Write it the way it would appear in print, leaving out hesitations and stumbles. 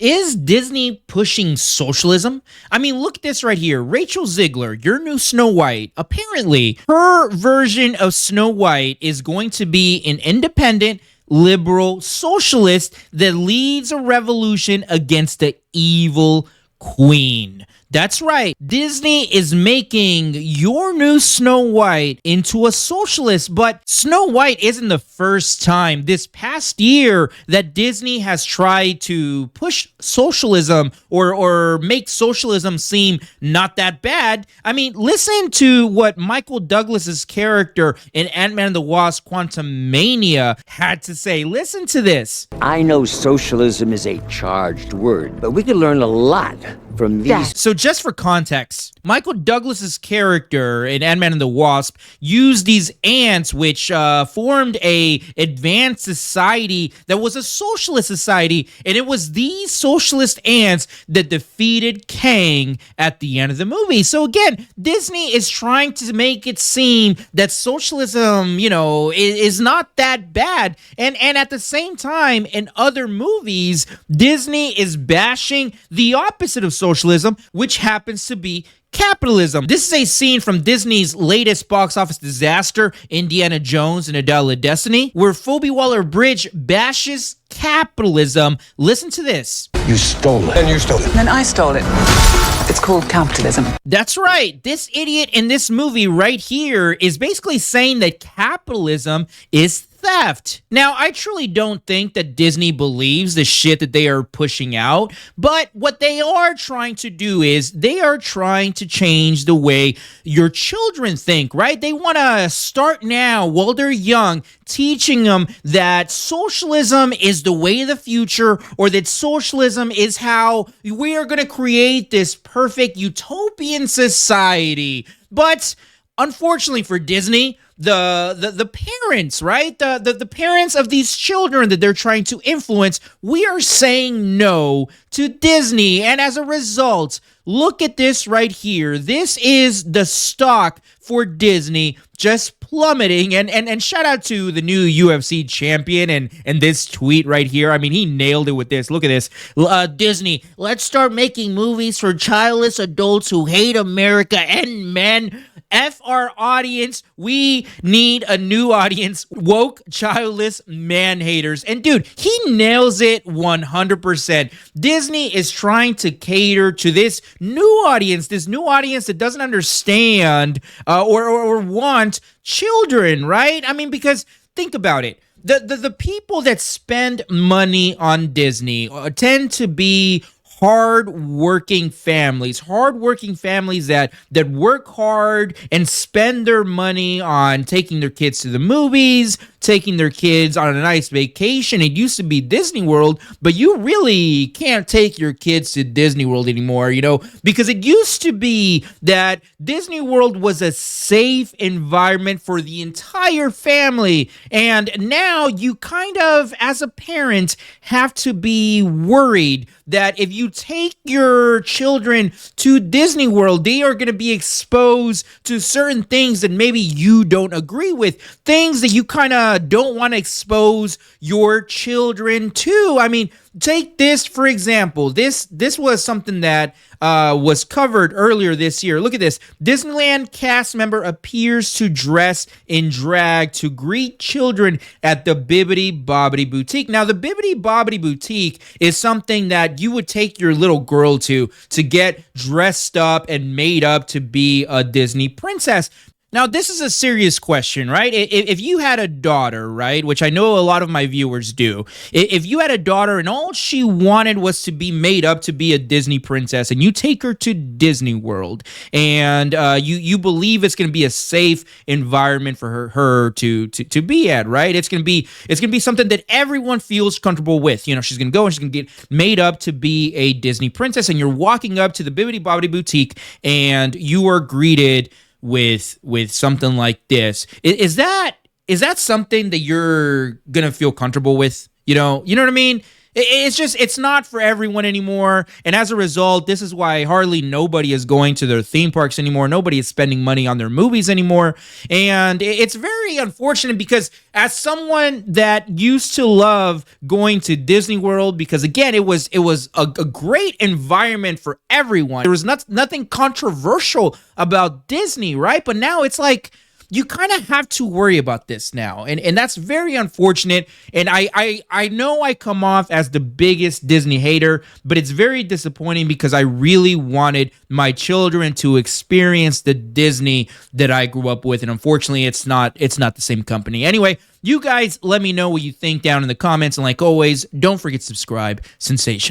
Is Disney pushing socialism? I mean, look at this right here. Rachel Ziegler, your new Snow White. Apparently, her version of Snow White is going to be an independent, liberal socialist that leads a revolution against the evil queen. That's right. Disney is making your new Snow White into a socialist, but Snow White isn't the first time this past year that Disney has tried to push socialism or make socialism seem not that bad. I mean, listen to what Michael Douglas's character in Ant-Man and the Wasp: Quantumania had to say. Listen to this. I know socialism is a charged word, but we could learn a lot from these. So just for context, Michael Douglas's character in Ant-Man and the Wasp used these ants, which formed a advanced society that was a socialist society, and it was these socialist ants that defeated Kang at the end of the movie. So again, Disney is trying to make it seem that socialism, is not that bad, and at the same time, in other movies, Disney is bashing the opposite of socialism, which happens to be capitalism. This is a scene from Disney's latest box office disaster, Indiana Jones and a Dial of Destiny, where Phoebe Waller-Bridge bashes capitalism. Listen to this. You stole it. And you stole it. Then I stole it. It's called capitalism. That's right. This idiot in this movie right here is basically saying that capitalism is theft. Now, I truly don't think that Disney believes the shit that they are pushing out, but what they are trying to do is they are trying to change the way your children think, right? They want to start now while they're young, teaching them that socialism is the way of the future, or that socialism is how we are going to create this perfect utopian society. But unfortunately for Disney, the parents, right? The parents of these children that they're trying to influence, we are saying no to Disney. And as a result, look at this right here. This is the stock for Disney just plummeting. And shout out to the new UFC champion and this tweet right here. I mean, he nailed it with this. Look at this. Disney, let's start making movies for childless adults who hate America and men. F our audience. We need a new audience. Woke, childless, man haters. And dude, he nails it 100%. Disney is trying to cater to this new audience that doesn't understand or want children, right? I mean, because think about it. The people that spend money on Disney tend to be hard-working families that work hard and spend their money on taking their kids to the movies, taking their kids on a nice vacation. It used to be Disney World, but you really can't take your kids to Disney World anymore, because it used to be that Disney World was a safe environment for the entire family. And now you kind of, as a parent, have to be worried that if you take your children to Disney World, they are going to be exposed to certain things that maybe you don't agree with, things that you kind of don't want to expose your children to. I mean, take this for example. This was something that was covered earlier this year. Look at this. Disneyland cast member appears to dress in drag to greet children at the Bibbidi Bobbidi Boutique. Now, the Bibbidi Bobbidi Boutique is something that you would take your little girl to get dressed up and made up to be a Disney princess. Now, this is a serious question, right? If you had a daughter, right, which I know a lot of my viewers do, if you had a daughter and all she wanted was to be made up to be a Disney princess, and you take her to Disney World, and you believe it's going to be a safe environment for her to be at, right? It's going to be something that everyone feels comfortable with. She's going to go and she's going to get made up to be a Disney princess, and you're walking up to the Bibbidi Bobbidi Boutique, and you are greeted with something like this. Is that something that you're gonna feel comfortable with? You know what I mean? It's not for everyone anymore. And as a result, this is why hardly nobody is going to their theme parks anymore. Nobody is spending money on their movies anymore. And it's very unfortunate because as someone that used to love going to Disney World, because again, it was a great environment for everyone. There was nothing controversial about Disney, right? But now it's like, you kind of have to worry about this now. And that's very unfortunate. And I know I come off as the biggest Disney hater, but it's very disappointing because I really wanted my children to experience the Disney that I grew up with. And unfortunately, it's not the same company. Anyway, you guys let me know what you think down in the comments. And like always, don't forget to subscribe. Sensational.